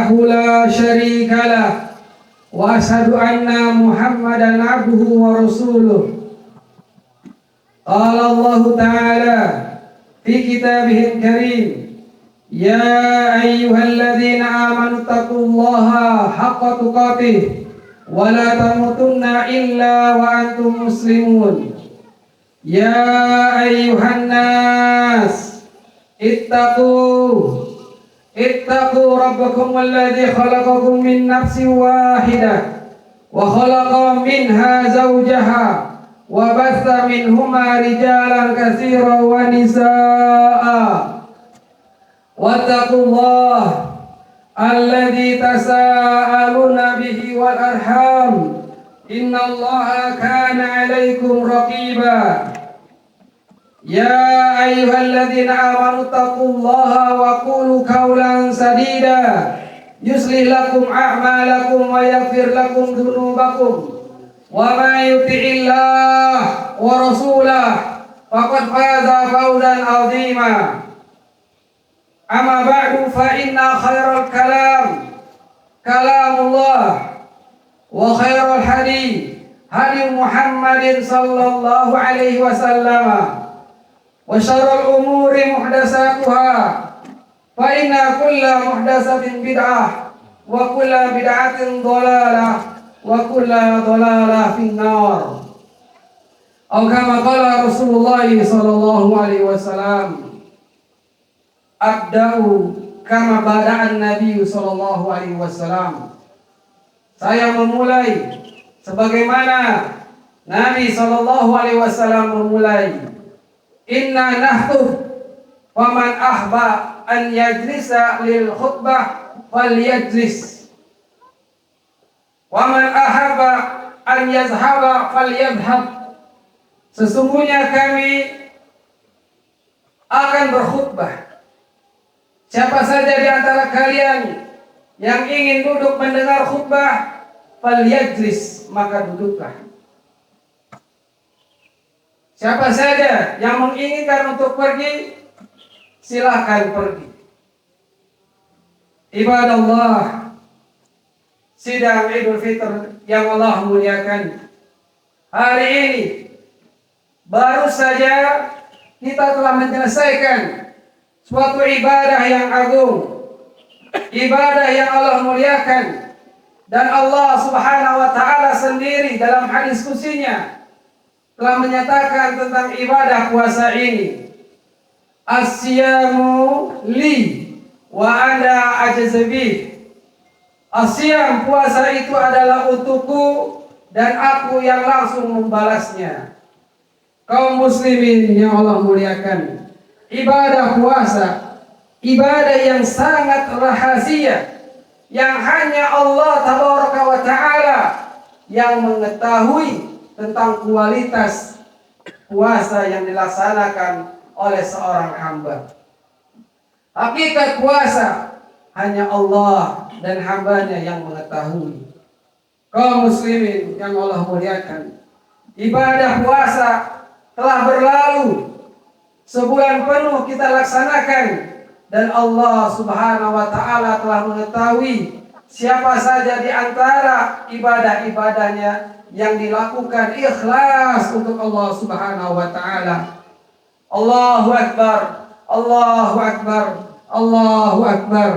لا شريك له وأشهد أن محمدا عبده ورسوله. قال الله تعالى في كتابه الكريم: يا أيها الذين آمنوا اتقوا الله حق تقاته ولا تموتن إلا وأنتم مسلمون. يا أيها الناس اتقوا ربكم الذي خلقكم من نفس واحدة وخلق منها زوجها وبث منهما رجالا كثيرا ونساء واتقوا الله الذي تساءلون به والأرحام إن الله كان عليكم رقيبا. يا أيها الذين آمنوا اتقوا الله وقولوا قولا سديدا يصلح لكم أعمالكم ويغفر لكم ذنوبكم ومن يطع الله ورسوله فقد فاز فوزا عظيما. أما بعد فإن خير الكلام كلام الله وخير الهدي هدي محمد صلى الله عليه وسلم وشر الأمور محدثاتها فإن كل محدثة بدعة وكل بدعة ضلالة وكل ضلالة في النار. أو كما قال رسول الله صلى الله عليه وسلم: Abda'u kama bada'an Nabi sallallahu alaihi wasallam. Saya memulai sebagaimana Nabi sallallahu alaihi wasallam memulai. Inna nahtu faman ahba an yajlisa lil khutbah falyajlis waman ahaba an yazhaba falyadhhab. Sesungguhnya kami akan berkhutbah. Siapa saja di antara kalian yang ingin duduk mendengar khutbah, falyajlis, maka duduklah. Siapa saja yang menginginkan untuk pergi, silakan pergi. Ibadallah, sidang Idul Fitr yang Allah muliakan, hari ini baru saja kita telah menyelesaikan suatu ibadah yang agung, ibadah yang Allah muliakan, dan Allah Subhanahu wa ta'ala sendiri dalam hadis qudsinya telah menyatakan tentang ibadah puasa ini. As-siyamu li wa ana ajzabi. As-siyam, puasa itu adalah untukku dan aku yang langsung membalasnya. Kaum muslimin yang Allah muliakan, ibadah puasa, ibadah yang sangat rahasia, yang hanya Allah Tabaraka wa Ta'ala yang mengetahui tentang kualitas puasa yang dilaksanakan oleh seorang hamba. Hakikat puasa hanya Allah dan hambanya yang mengetahui. Kaum muslimin yang Allah muliakan, ibadah puasa telah berlalu, sebulan penuh kita laksanakan, dan Allah Subhanahu wa ta'ala telah mengetahui siapa saja di antara ibadah-ibadahnya yang dilakukan ikhlas untuk Allah Subhanahu wa ta'ala. Allahu Akbar, Allahu Akbar, Allahu Akbar.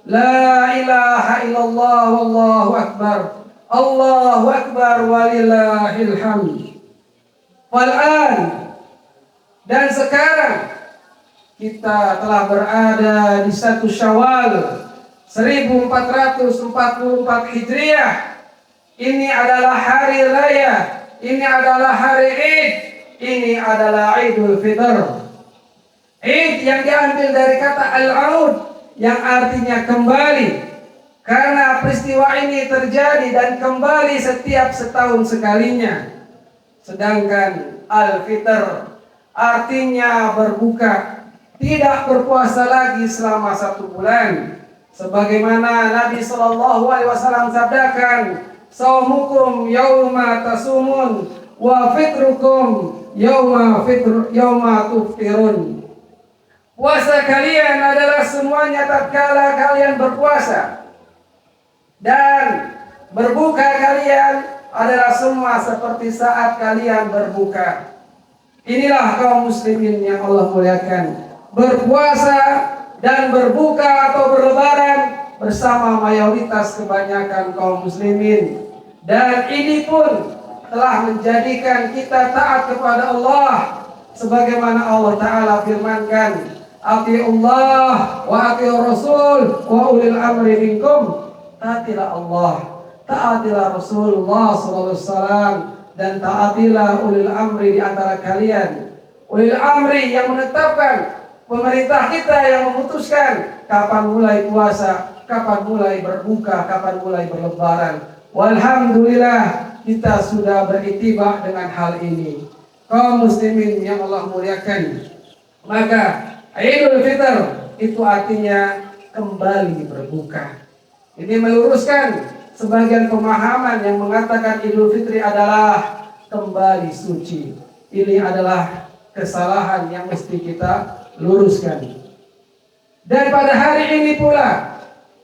La ilaha illallah wallahu akbar. Allahu Akbar walillahil hamd. Wal'an, dan sekarang kita telah berada di 1 Syawal 1444 Hijriah. Ini adalah hari raya, ini adalah hari Id, ini adalah Idul Fitr. Id yang diambil dari kata al-aud yang artinya kembali, karena peristiwa ini terjadi dan kembali setiap setahun sekalinya. Sedangkan al-fitr artinya berbuka, tidak berpuasa lagi selama 1 bulan. Sebagaimana Nabi SAW sabdakan, saumukum yauma tasumun wa fitrukum yauma tuftirun. Puasa kalian adalah semuanya tatkala kalian berpuasa, Dan berbuka kalian adalah semua seperti saat kalian berbuka. Inilah kaum muslimin yang Allah muliakan. Berpuasa dan berbuka atau berlebaran bersama mayoritas kebanyakan kaum muslimin. Dan ini pun telah menjadikan kita taat kepada Allah. Sebagaimana Allah Ta'ala firmankan, Ati'ullah wa ati'ur rasul wa ulil amri minkum. Taatilah Allah, taatilah Rasulullah SAW, dan taatilah ulil amri di antara kalian. Ulil amri yang menetapkan, pemerintah kita yang memutuskan kapan mulai puasa, kapan mulai berbuka, kapan mulai berlebaran. Walhamdulillah kita sudah beritiba dengan hal ini. Kaum muslimin yang Allah muliakan, maka Idul Fitr itu artinya kembali berbuka. Ini meluruskan sebagian pemahaman yang mengatakan Idul Fitri adalah kembali suci. Ini adalah kesalahan yang mesti kita luruskan. Dan pada hari ini pula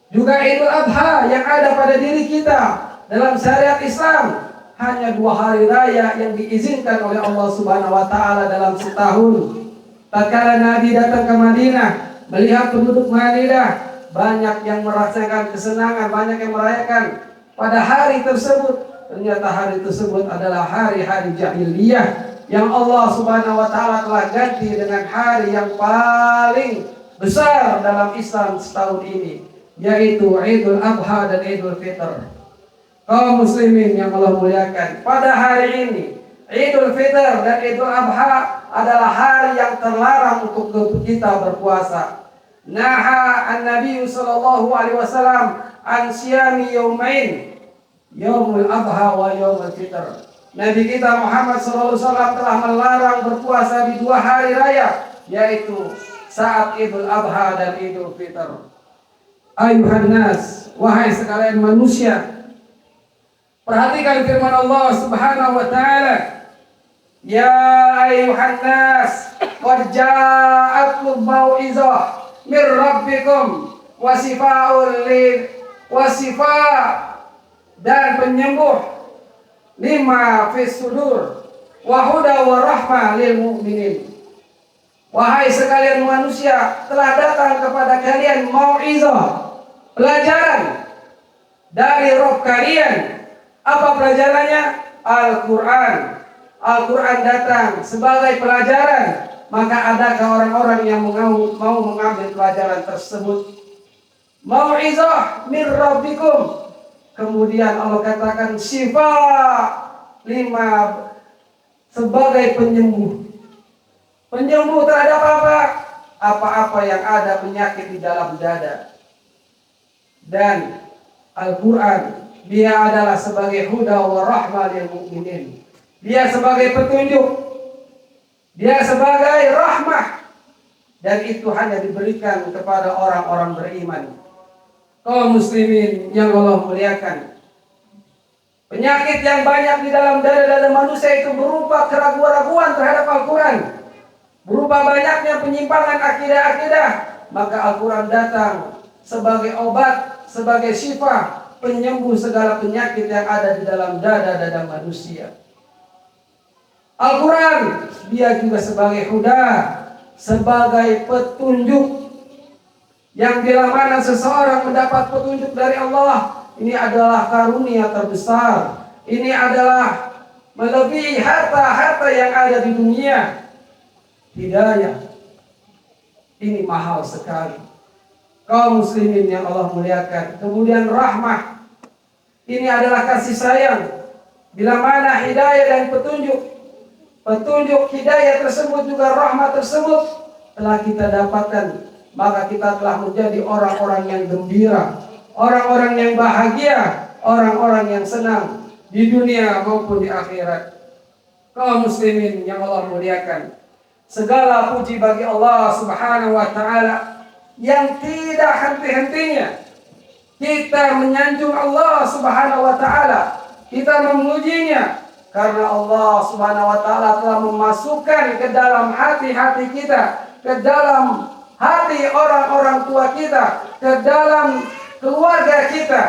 juga Idul Adha yang ada pada diri kita dalam syariat Islam. Hanya 2 hari raya yang diizinkan oleh Allah Subhanahu wa Ta'ala dalam setahun. Tatkala Nabi datang ke Madinah, melihat penduduk Madinah banyak yang merasakan kesenangan, banyak yang merayakan pada hari tersebut. Ternyata hari tersebut adalah hari-hari jahiliyah yang Allah Subhanahu wa Ta'ala telah ganti dengan hari yang paling besar dalam Islam setahun ini, yaitu Idul Adha dan Idul Fitr. Kaum muslimin yang Allah muliakan, pada hari ini Idul Fitr dan Idul Adha adalah hari yang terlarang untuk kita berpuasa. Naha an-Nabi sallallahu alaihi wasallam an siyami yaumain, yaumul adha wa yaumul fitr. Nabi kita Muhammad sallallahu alaihi wasallam telah melarang berpuasa di 2 hari raya, yaitu saat Idul Adha dan Idul Fitr. Ayuhan nas, wahai sekalian manusia, perhatikan firman Allah Subhanahu wa Ta'ala. Ya ayuhan nas, qad ja'akum mau'izah min rabbikum wasifa dan penyembuh lima fis sudur wa huda wa rahmah lil mu'minin. Wahai sekalian manusia, telah datang kepada kalian mau'izah, pelajaran dari Rabb kalian. Apa pelajarannya? Al-Quran. Al-Quran datang sebagai pelajaran. Maka adakah orang-orang yang mau mengambil pelajaran tersebut? Mau'izah min rabbikum. Kemudian Allah katakan syifa, 5 sebagai penyembuh. Penyembuh terhadap apa? Apa-apa yang ada penyakit di dalam dada. Dan Al-Quran, dia adalah sebagai huda wa rahmah lil mu'minin. Dia sebagai petunjuk, dia sebagai rahmah, dan itu hanya diberikan kepada orang-orang beriman. Kaum muslimin yang Allah muliakan, penyakit yang banyak di dalam dada-dada manusia itu berupa keraguan-raguan terhadap Al-Quran, berupa banyaknya penyimpangan akidah-akidah. Maka Al-Quran datang sebagai obat, sebagai syifa, penyembuh segala penyakit yang ada di dalam dada-dada manusia. Al-Quran dia juga sebagai huda, sebagai petunjuk, yang bila mana seseorang mendapat petunjuk dari Allah, ini adalah karunia terbesar. Ini adalah melebihi harta-harta yang ada di dunia. Hidayah ini mahal sekali. Kaum muslimin yang Allah muliakan. Kemudian rahmah, ini adalah kasih sayang. Bila mana hidayah dan petunjuk hidayah tersebut juga rahmat tersebut telah kita dapatkan, maka kita telah menjadi orang-orang yang gembira, orang-orang yang bahagia, orang-orang yang senang di dunia maupun di akhirat. Kaum muslimin yang Allah muliakan, segala puji bagi Allah Subhanahu wa Ta'ala yang tidak henti-hentinya kita menyanjung Allah Subhanahu wa Ta'ala, kita memujinya. Karena Allah Subhanahu wa Ta'ala telah memasukkan ke dalam hati-hati kita, ke dalam hati orang-orang tua kita, ke dalam keluarga kita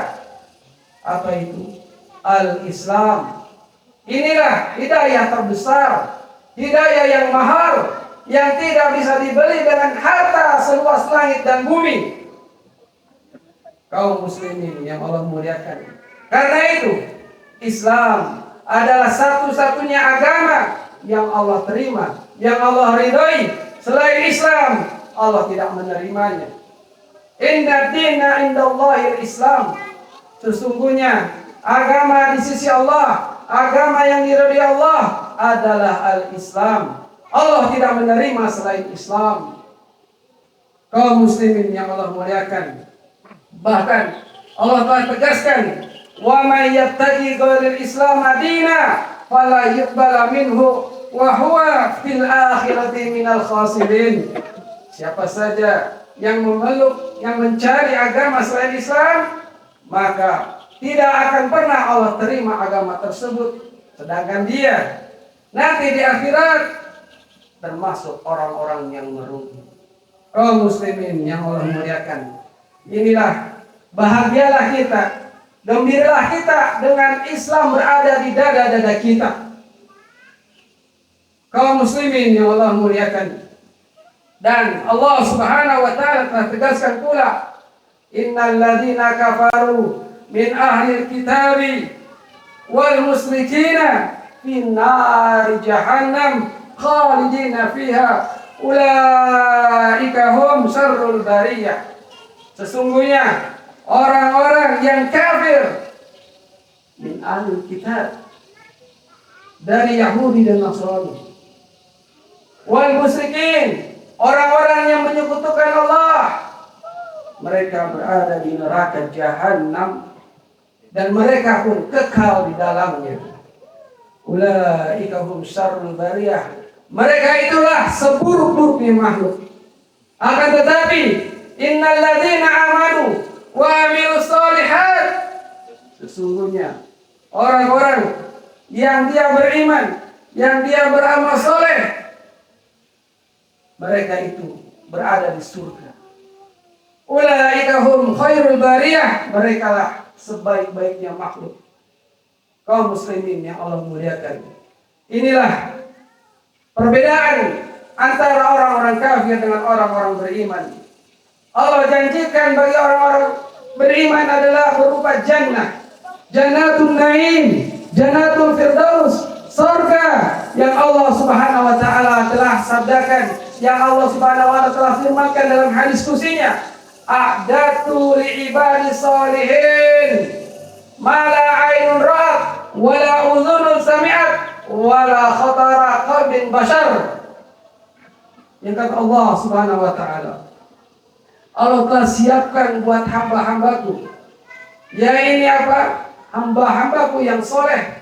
Apa itu? Al-Islam. Inilah hidayah terbesar, hidayah yang mahal, yang tidak bisa dibeli dengan harta seluas langit dan bumi. Kaum muslimin yang Allah muliakan. Karena itu, Islam adalah satu-satunya agama yang Allah terima, yang Allah ridhoi. Selain Islam, Allah tidak menerimanya. Inna dina indallahil Islam. Sesungguhnya agama di sisi Allah, agama yang diridhoi Allah adalah al-Islam. Allah tidak menerima selain Islam. Kaum muslimin yang Allah muliakan. Bahkan Allah telah tegaskan, wa may yattaqi ghairal Islam madina fala yuqbala minhu wa huwa fil akhirati minal khasirin. Siapa saja yang memeluk, yang mencari agama selain Islam, maka tidak akan pernah Allah terima agama tersebut. Sedangkan dia nanti di akhirat termasuk orang-orang yang merugi. Kaum muslimin yang Allah muliakan. Inilah bahagialah kita, gembiralah kita dengan Islam berada di dada-dada kita. Kaum muslimin yang Allah muliakan. Dan Allah Subhanahu wa taala telah tegaskan pula, innal ladzina kafaru min ahli kitabi wal musyrikina fin nari jahannam khalidina fiha ulaika hum syarrul bariyah. Sesungguhnya orang-orang yang kafir min ahli kitab, dari Yahudi dan Nasrani, wal musyrikin, orang-orang yang menyekutukan Allah, mereka berada di neraka jahanam dan mereka pun kekal di dalamnya. Ulaika hum syarrul bariyah. Mereka itulah seburuk-buruknya makhluk. Akan tetapi innal ladzina amanu wa amilus shalihat, sesungguhnya orang-orang yang dia beriman, yang dia beramal soleh, mereka itu berada di surga. Ulaika hum khairul bariyah. Mereka lah sebaik-baiknya makhluk. Kaum muslimin yang Allah muliakan. Inilah perbedaan antara orang-orang kafir dengan orang-orang beriman. Allah janjikan bagi orang-orang beriman adalah berupa jannah, jannatul naim, jannatul firdaus, surga yang Allah Subhanahu wa taala telah sabdakan, yang Allah Subhanahu wa taala telah firmankan dalam hadis qudsinya, a'datu li ibadis sholihin ma la ainun ra'at wa la udhunun sami'at wa la khatara qalbin bashar. Yang kata Allah Subhanahu wa taala, Allah telah siapkan buat hamba-hambaku. Ya ini apa? Hamba-hambaku yang soleh.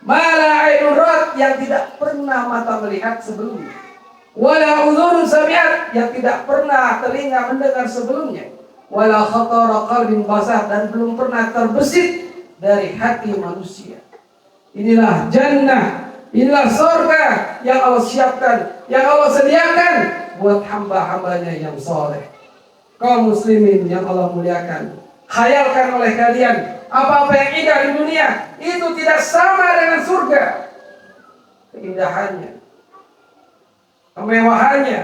Mala ainun ra'at, yang tidak pernah mata melihat sebelumnya. Wala udhunun sami'at, yang tidak pernah telinga mendengar sebelumnya. Wala khatara qalbin basar, dan belum pernah terbesit dari hati manusia. Inilah jannah, inilah surga yang Allah siapkan, yang Allah sediakan buat hamba-hambanya yang soleh. Kaum muslimin yang Allah muliakan, khayalkan oleh kalian, apa-apa yang indah di dunia itu tidak sama dengan surga. Keindahannya, kemewahannya,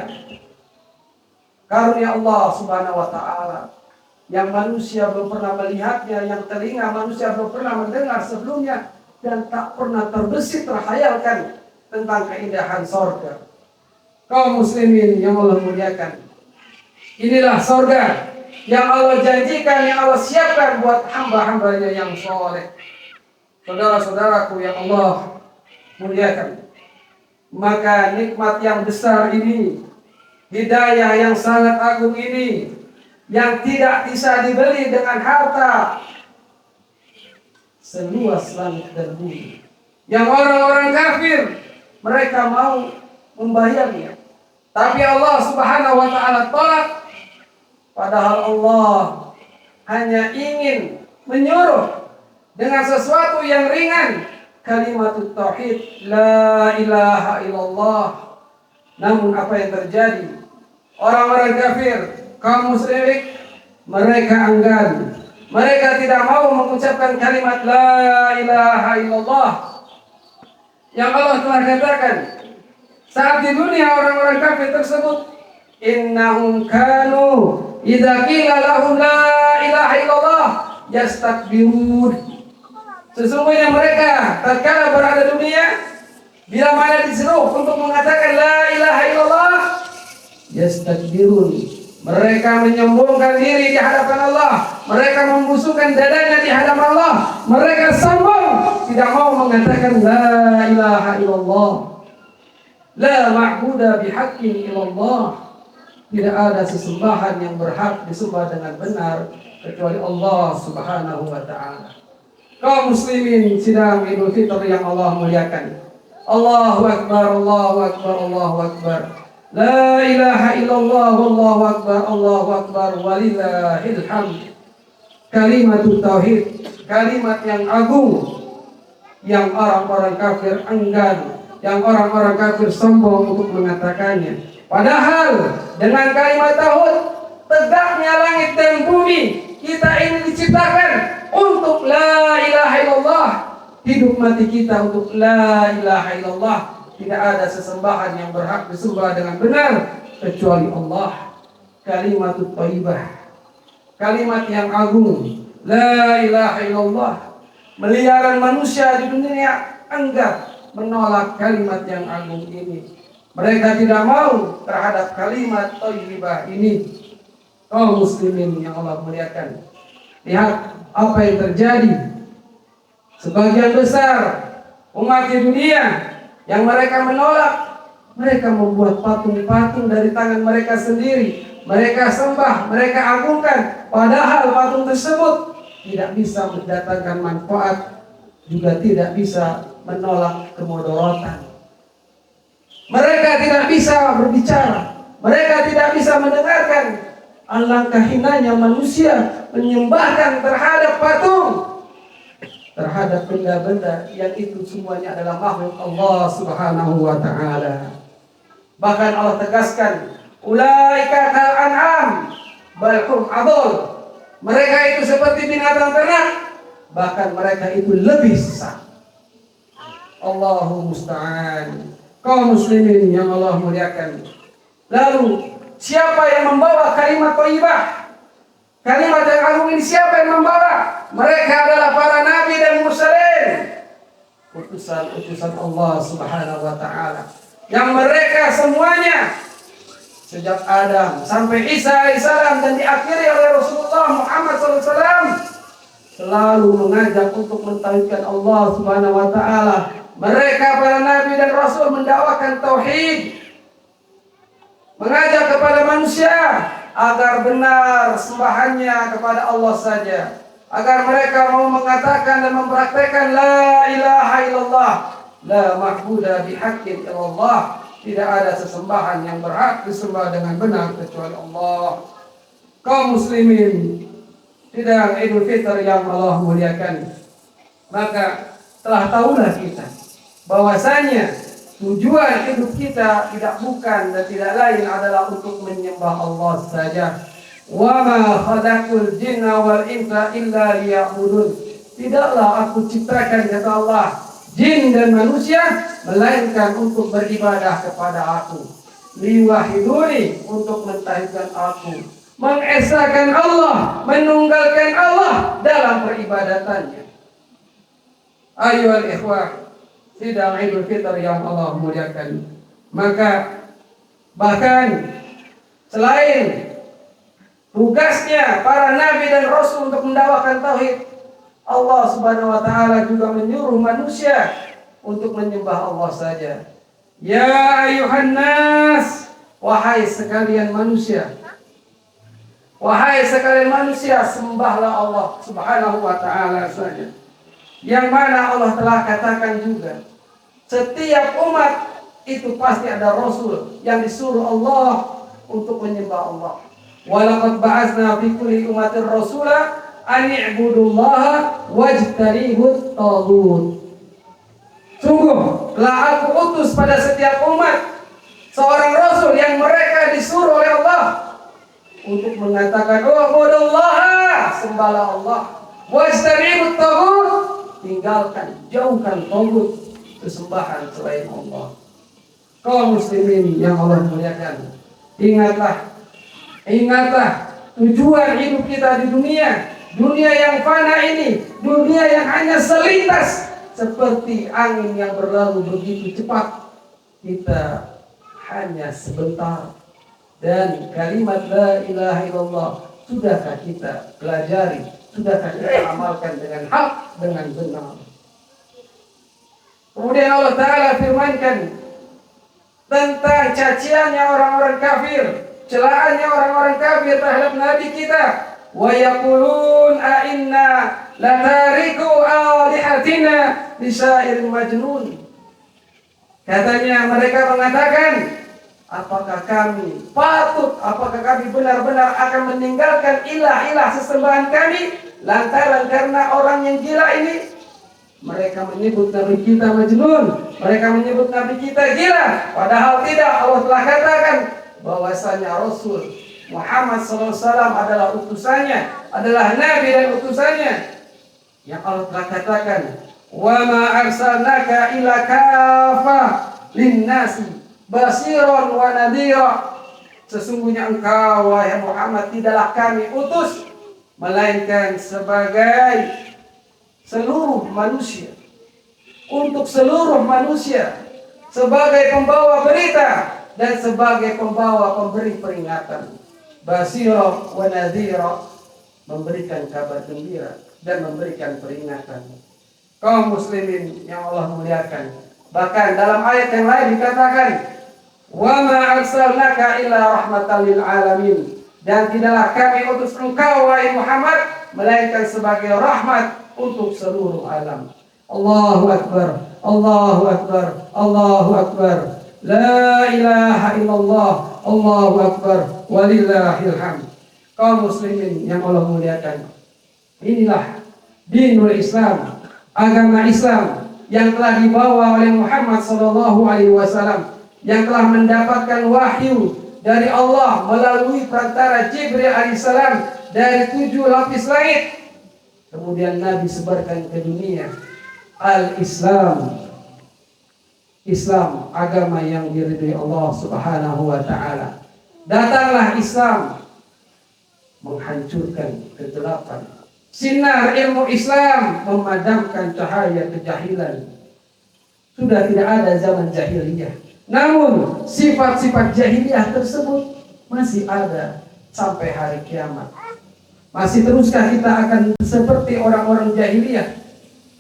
karunia Allah Subhanahu wa taala yang manusia belum pernah melihatnya, yang telinga manusia belum pernah mendengar sebelumnya, dan tak pernah terbesit terkhayalkan tentang keindahan surga. Kaum muslimin yang Allah muliakan, inilah surga yang Allah janjikan, yang Allah siapkan buat hamba-hambanya yang soleh. Saudara-saudaraku yang Allah muliakan, maka nikmat yang besar ini, hidayah yang sangat agung ini, yang tidak bisa dibeli dengan harta seluas langit dan bumi, yang orang-orang kafir mereka mau membayarnya, tapi Allah Subhanahu wa taala tolak. Padahal Allah hanya ingin menyuruh dengan sesuatu yang ringan, kalimat tauhid, la ilaha illallah. Namun apa yang terjadi? Orang-orang kafir, kaum musyrik, mereka enggan Mereka tidak mau mengucapkan kalimat la ilaha illallah yang Allah telah katakan saat di dunia. Orang-orang kafir tersebut, innahum kanu idza qila lahum la ilaha illallah yastakbirun. Sesungguhnya mereka tatkala berada di dunia, bila mana disuruh untuk mengatakan la ilaha illallah, yastakbirun, mereka menyombongkan diri di hadapan Allah, mereka membusukkan dadanya di hadapan Allah, mereka sombong, tidak mau mengatakan la ilaha illallah. La ma'budu bihaqqin illallah, tidak ada sesembahan yang berhak disembah dengan benar kecuali Allah Subhanahu wa taala. Kaum muslimin sidang Idul Fitri yang Allah muliakan. Allahu akbar, Allahu akbar, Allahu akbar. La ilaha illallah, wallahu akbar, Allahu akbar, walillahil hamd. Kalimatut tauhid, kalimat yang agung, yang orang-orang kafir enggan, yang orang-orang kafir sombong untuk mengatakannya. Padahal dengan kalimat tauhid tegaknya langit dan bumi. Kita ini diciptakan untuk la ilaha illallah. Hidup mati kita untuk la ilaha illallah. Tidak ada sesembahan yang berhak disembah dengan benar kecuali Allah. Kalimatut thayyibah, kalimat yang agung, la ilaha illallah. Miliaran manusia di dunia enggan menolak kalimat yang agung ini. Mereka tidak mau terhadap kalimat thayyibah ini. Kaum muslimin yang Allah muliakan, lihat apa yang terjadi. Sebagian besar umat di dunia yang mereka menolak, mereka membuat patung-patung dari tangan mereka sendiri. Mereka sembah, mereka agungkan. Padahal patung tersebut tidak bisa mendatangkan manfaat, juga tidak bisa menolak kemudaratan. Mereka tidak bisa berbicara, mereka tidak bisa mendengarkan. Alangkah hinanya manusia menyembahkan terhadap patung, terhadap benda-benda yang itu semuanya adalah makhluk Allah Subhanahu wa taala. Bahkan Allah tegaskan, ulaika kal an'am bal hum adall. Mereka itu seperti binatang ternak, bahkan mereka itu lebih sesat. Allahu musta'an. Kaum muslimin yang Allah muliakan. Lalu siapa yang membawa kalimat thayyibah? Kalimat yang agung ini siapa yang membawa? Mereka adalah para nabi dan mursalin, utusan Allah Subhanahu wa taala, yang mereka semuanya sejak Adam sampai Isa alaihissalam dan diakhiri oleh Rasulullah Muhammad SAW selalu mengajak untuk mentauhidkan Allah Subhanahu wa taala. Mereka para nabi dan rasul mendakwakan tauhid, mengajak kepada manusia agar benar sembahannya kepada Allah saja, agar mereka mau mengatakan dan mempraktekkan la ilaha illallah, la ma'budu bihaqqin illallah. Tidak ada sesembahan yang berhak disembah dengan benar kecuali Allah. Kaum muslimin sidang Idul Fitri yang Allah muliakan, maka telah tahulah kita bahwasanya tujuan hidup kita tidak bukan dan tidak lain adalah untuk menyembah Allah saja. Wa ma khalaqul jinna wal insa illa liya'budun. Tidaklah aku ciptakan, kata Allah, jin dan manusia melainkan untuk beribadah kepada aku. Liwahiduni, untuk mentauhidkan aku, mengesahkan Allah, menunggalkan Allah dalam peribadatannya. Ayyuhal ikhwah sidang Idul Fitri yang Allah muliakan, maka bahkan selain tugasnya para nabi dan rasul untuk mendakwakan tauhid, Allah Subhanahu wa taala juga menyuruh manusia untuk menyembah Allah saja. Ya ayuhan nas, wahai sekalian manusia, wahai sekalian manusia, sembahlah Allah Subhanahu wa taala saja. Yang mana Allah telah katakan juga, setiap umat itu pasti ada rasul yang disuruh Allah untuk menyembah Allah. Walaqad ba'atsna fi kulli ummatin rasula an i'budullaha wajtanibut taghut. Sungguh telah aku utus pada setiap umat seorang rasul yang mereka disuruh oleh Allah untuk mengatakan u'budullaha sembahlah Allah. Wajtanibut taghut, tinggalkan, jauhkan taghut, kesembahan selain Allah. Kaum muslimin yang Allah muliakan, ingatlah tujuan hidup kita di dunia yang fana ini, dunia yang hanya selintas seperti angin yang berlalu begitu cepat. Kita hanya sebentar. Dan kalimat la ilaha illallah sudahkah kita pelajari, sudahkah kita amalkan dengan hak, dengan benar. Kemudian Allah Ta'ala firmankan tentang caciannya orang-orang kafir, celaannya orang-orang kafir terhadap Nabi kita. Wa yaqulun a inna latariku alihatina lisairin majnun. Katanya mereka mengatakan, apakah kami benar-benar akan meninggalkan ilah-ilah sesembahan kami lantaran karena orang yang gila ini? Mereka menyebut Nabi kita majnun, mereka menyebut Nabi kita gila, padahal tidak. Allah telah katakan bahwasanya Rasul Muhammad SAW adalah utusannya, adalah Nabi dan utusannya. Yang Allah telah katakan, wa ma arsalnaka ila kafa linnasi basiron wa nadhira. Sesungguhnya engkau wahai Muhammad tidaklah kami utus melainkan sebagai seluruh manusia, untuk seluruh manusia, sebagai pembawa berita dan sebagai pembawa pemberi peringatan. Basira wa nadhira, memberikan kabar gembira dan memberikan peringatan. Kaum muslimin yang Allah muliakan, bahkan dalam ayat yang lain dikatakan, wa ma arsalnaka illa rahmatan lil alamin, dan tidaklah kami utus engkau wahai Muhammad melainkan sebagai rahmat untuk seluruh alam. Allahu akbar, Allahu akbar, Allahu akbar. La ilaha illallah, Allahu akbar, walillahil hamd. Kaum muslimin yang Allah muliakan, inilah dinul Islam, agama Islam yang telah dibawa oleh Muhammad sallallahu alaihi wasallam, yang telah mendapatkan wahyu dari Allah melalui perantara Jibril alaihissalam dari 7 lapis langit. Kemudian Nabi sebarkan ke dunia. Al-Islam, Islam agama yang diridhai Allah Subhanahu wa taala. Datanglah Islam menghancurkan kegelapan. Sinar ilmu Islam memadamkan cahaya kejahilan. Sudah tidak ada zaman jahiliyah, namun sifat-sifat jahiliyah tersebut masih ada sampai hari kiamat. Masih teruskah kita akan seperti orang-orang jahiliyah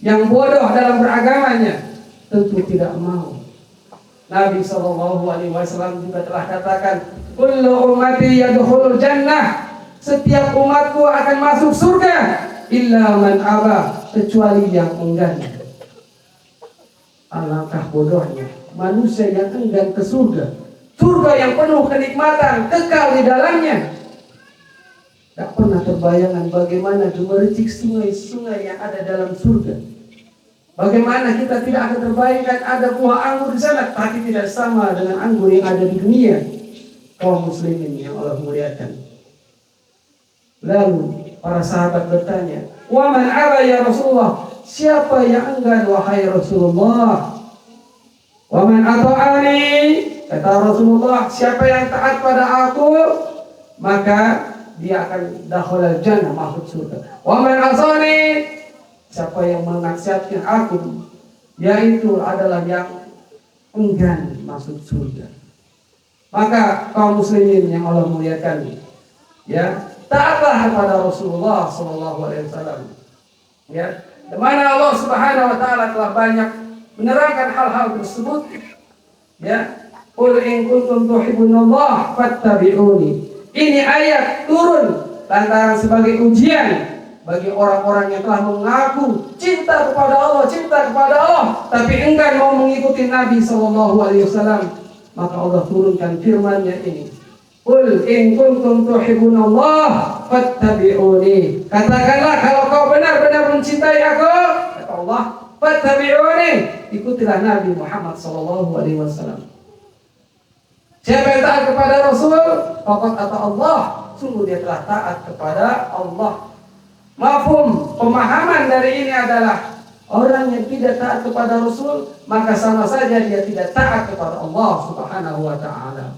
yang bodoh dalam beragamanya? Tentu tidak mau. Nabi SAW juga telah katakan, kullu ummati yadkhulul jannah, setiap umatku akan masuk surga, illa man aba, kecuali yang enggan. Alangkah bodohnya manusia yang enggan ke surga, surga yang penuh kenikmatan, kekal di dalamnya. Tak pernah terbayangkan bagaimana gemericik sungai-sungai yang ada dalam surga. Bagaimana kita tidak akan terbayangkan ada buah anggur di sana, tapi tidak sama dengan anggur yang ada di dunia. Kaum muslimin yang Allah muliakan. Lalu para sahabat bertanya, wa man aba ya Rasulullah, siapa yang enggan wahai Rasulullah? Wa man ata'ani, kata Rasulullah, siapa yang taat pada aku, maka dia akan dakhalal jannah, masuk surga. Wa man asani, siapa yang menaksihatkan aku, yaitu adalah yang enggan masuk surga. Maka kaum muslimin yang Allah muliakan, ya, taatlah kepada Rasulullah SAW. Ya, di mana Allah Subhanahu wa taala telah banyak menerangkan hal-hal tersebut. Ya, qul in kuntum tuhibbunallah fattabi'uni. Ini ayat turun lantaran sebagai ujian bagi orang-orang yang telah mengaku cinta kepada Allah, tapi enggan mau mengikuti Nabi SAW. Maka Allah turunkan firman-Nya ini. Qul in kuntum tuhibbunallah fattabi'uni. Katakanlah kalau kau benar-benar mencintai aku, kata Allah, fattabi'uni, ikutilah Nabi Muhammad SAW. Siapa yang taat kepada Rasul, faqad ata Allah, sungguh dia telah taat kepada Allah. Mafhum pemahaman dari ini adalah orang yang tidak taat kepada Rasul, maka sama saja dia tidak taat kepada Allah Subhanahu wa taala.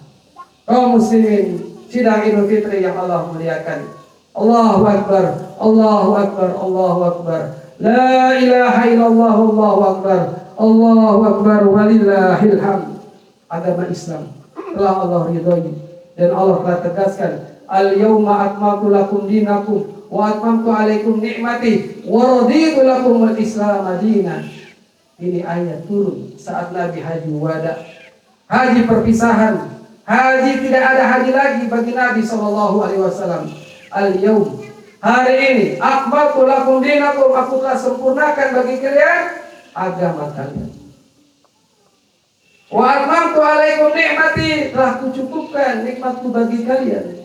Kaum muslimin, sidang Idul Fitri yang Allah muliakan. Allahu Akbar, Allahu Akbar, Allahu Akbar. La ilaha illallah, Allahu Akbar, Allahu Akbar, walillahil hamd. Agama Islam telah Allah ridhoi dan Allah telah tegaskan, al-yauma akmaltu lakum dinakum wa atmamtu alaikum ni'mati wa raditu lakum al-islam dinan. Ini ayat turun saat Nabi haji wada, haji perpisahan. Haji tidak ada haji lagi bagi Nabi sallallahu alaihi wasallam. Al-yaum, hari ini, akmaltu lakum dinakum, aku telah sempurnakan bagi kalian agama kalian. Wa atmamtu alaikum ni'mati, telah kucukupkan nikmatku bagi kalian.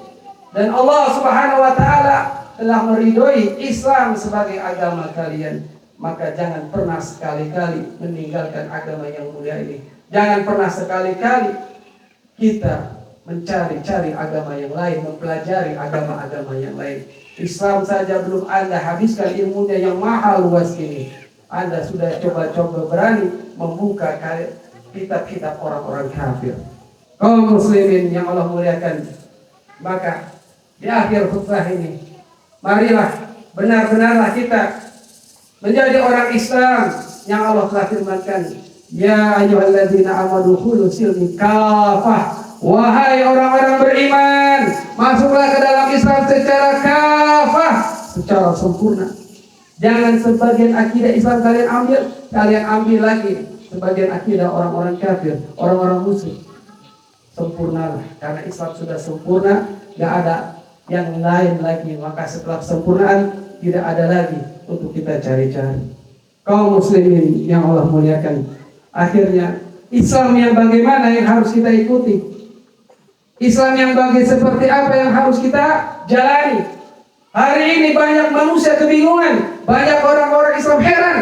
Dan Allah Subhanahu wa taala telah meridhoi Islam sebagai agama kalian. Maka jangan pernah sekali-kali meninggalkan agama yang mulia ini. Jangan pernah sekali-kali kita mencari-cari agama yang lain, mempelajari agama-agama yang lain. Islam saja belum Anda habiskan ilmunya yang mahal luas ini, Anda sudah coba-coba berani membuka kitab-kitab orang-orang kafir. Kaum muslimin yang Allah muliakan, maka di akhir khutbah ini, marilah benar-benarlah kita menjadi orang Islam yang Allah telah firmankan, ya ayyuhalladzina amanu khulu silmi kafah. Wahai orang-orang beriman, masuklah ke dalam Islam secara kafah, secara sempurna. Jangan sebagian akidah Islam kalian ambil lagi sebagian akidah orang-orang kafir, orang-orang musyrik. Sempurnalah, karena Islam sudah sempurna, gak ada yang lain lagi. Maka setelah sempurnaan tidak ada lagi untuk kita cari-cari. Kaum muslimin yang Allah muliakan, akhirnya Islam yang bagaimana yang harus kita ikuti? Islam yang seperti apa yang harus kita jalani? Hari ini banyak manusia kebingungan, banyak orang-orang Islam heran.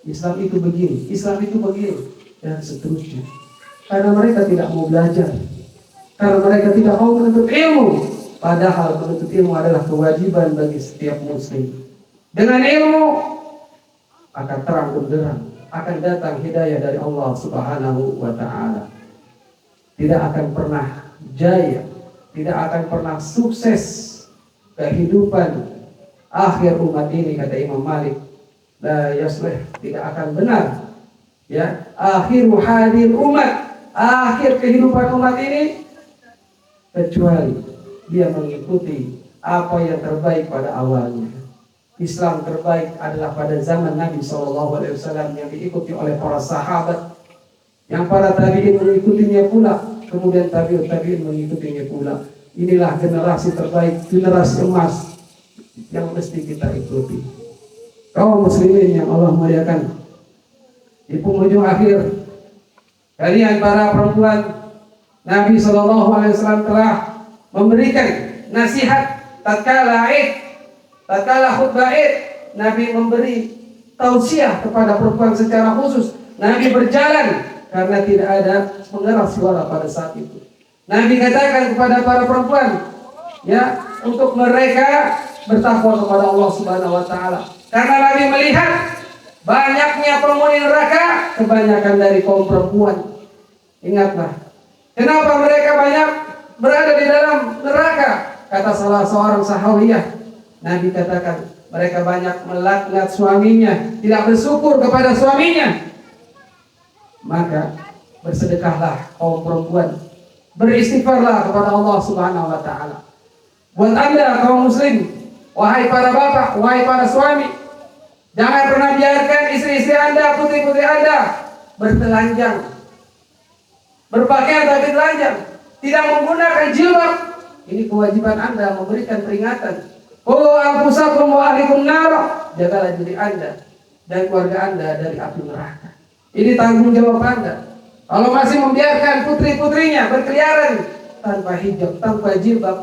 Islam itu begini, Islam itu begini, dan seterusnya. Karena mereka tidak mau belajar, karena mereka tidak mau menuntut ilmu. Padahal menuntut ilmu adalah kewajiban bagi setiap muslim. Dengan ilmu akan terang benderang, akan datang hidayah dari Allah Subhanahu wa taala. Tidak akan pernah jaya, tidak akan pernah sukses kehidupan akhir umat ini, kata Imam Malik. La yaslih, tidak akan benar. Ya, akhiru hadil umat, akhir kehidupan umat ini, kecuali dia mengikuti apa yang terbaik pada awalnya. Islam terbaik adalah pada zaman Nabi SAW yang diikuti oleh para sahabat, yang para tabi'in mengikutinya pula, kemudian tabi'in mengikutinya pula. Inilah generasi terbaik, generasi emas yang mesti kita ikuti. Kaum muslimin yang Allah muliakan, di penghujung akhir, kalian para perempuan, Nabi SAW telah memberikan nasihat tatkala Id, tatkala khutbah Id. Nabi memberi tausiah kepada perempuan secara khusus. Nabi berjalan karena tidak ada pengeras suara pada saat itu. Nabi katakan kepada para perempuan, ya, untuk mereka bertakwa kepada Allah Subhanahu wa taala. Karena Nabi melihat banyaknya penghuni neraka, kebanyakan dari kaum perempuan. Ingatlah, kenapa mereka banyak berada di dalam neraka? Kata salah seorang sahabiyah, Nabi katakan, mereka banyak melaknat suaminya, tidak bersyukur kepada suaminya. Maka bersedekahlah kaum perempuan, beristighfarlah kepada Allah Subhanahu wa taala. Buat Anda kaum muslim, wahai para bapak, wahai para suami, jangan pernah biarkan istri-istri Anda, putri-putri Anda bertelanjang, berpakaian tapi telanjang, tidak menggunakan jilbab. Ini kewajiban Anda memberikan peringatan. Qu anfusakum wa ahlikum nar, jagalah diri Anda dan keluarga Anda dari api neraka. Ini tanggung jawab Anda. Kalau masih membiarkan putri-putrinya berkeliaran tanpa hijab, tanpa jilbab,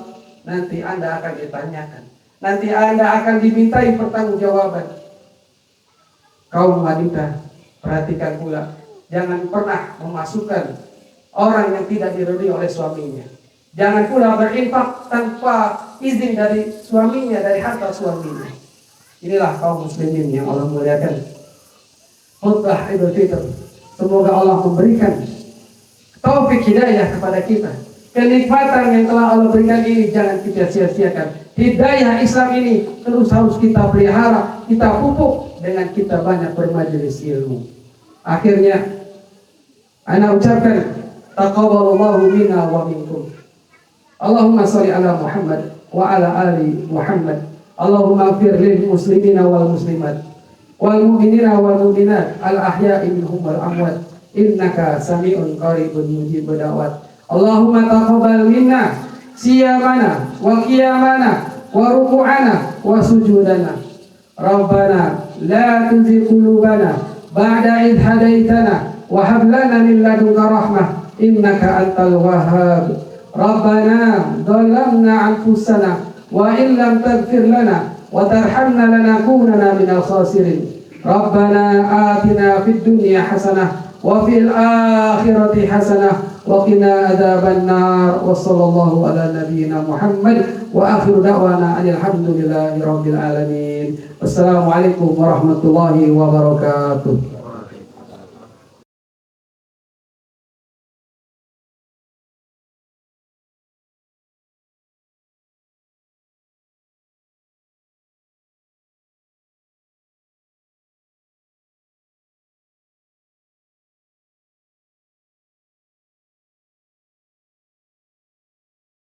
nanti Anda akan ditanyakan. Nanti Anda akan dimintai pertanggungjawaban. Kaum wanita, perhatikan pula, jangan pernah memasukkan orang yang tidak diridhoi oleh suaminya. Jangan pula berinfak tanpa izin dari suaminya, dari harta suaminya. Inilah kaum muslimin yang Allah muliakan. Khutbah Idul Fitr. Semoga Allah memberikan taufik hidayah kepada kita. Kenikmatan yang telah Allah berikan ini jangan kita sia-siakan. Hidayah Islam ini terus harus kita pelihara, kita pupuk dengan kita banyak bermajelis ilmu. Akhirnya, ana ucapkan taqabbalallahu minna wa minkum. Allahumma shalli ala Muhammad wa ala ali Muhammad. Allahumma ighfir lil muslimina wal muslimat wal mu'minina wal mu'minat al ahya'i minhum wal amwat innaka sami'un qaribun mujibud da'wat. Allahumma taqabbal minna siyamana wa qiyamana wa ruku'ana wa sujudana. Rabbana la tuzigh qulubana ba'da idh hadaitana wa hab lana min ladunka rahmah innaka antal wahhab. Rabbana dhalamna anfusana wa in lam taghfir lana wa tarhamna lanakunanna minal khasirin. Rabbana atina fid dunya hasanah wa fil akhirati hasanah wa qina adzaban nar. Wa sallallahu ala nabiyyina Muhammad wa akhiru da'wana alhamdulillahi rabbil alamin. Wassalamualaikum warahmatullahi wabarakatuh.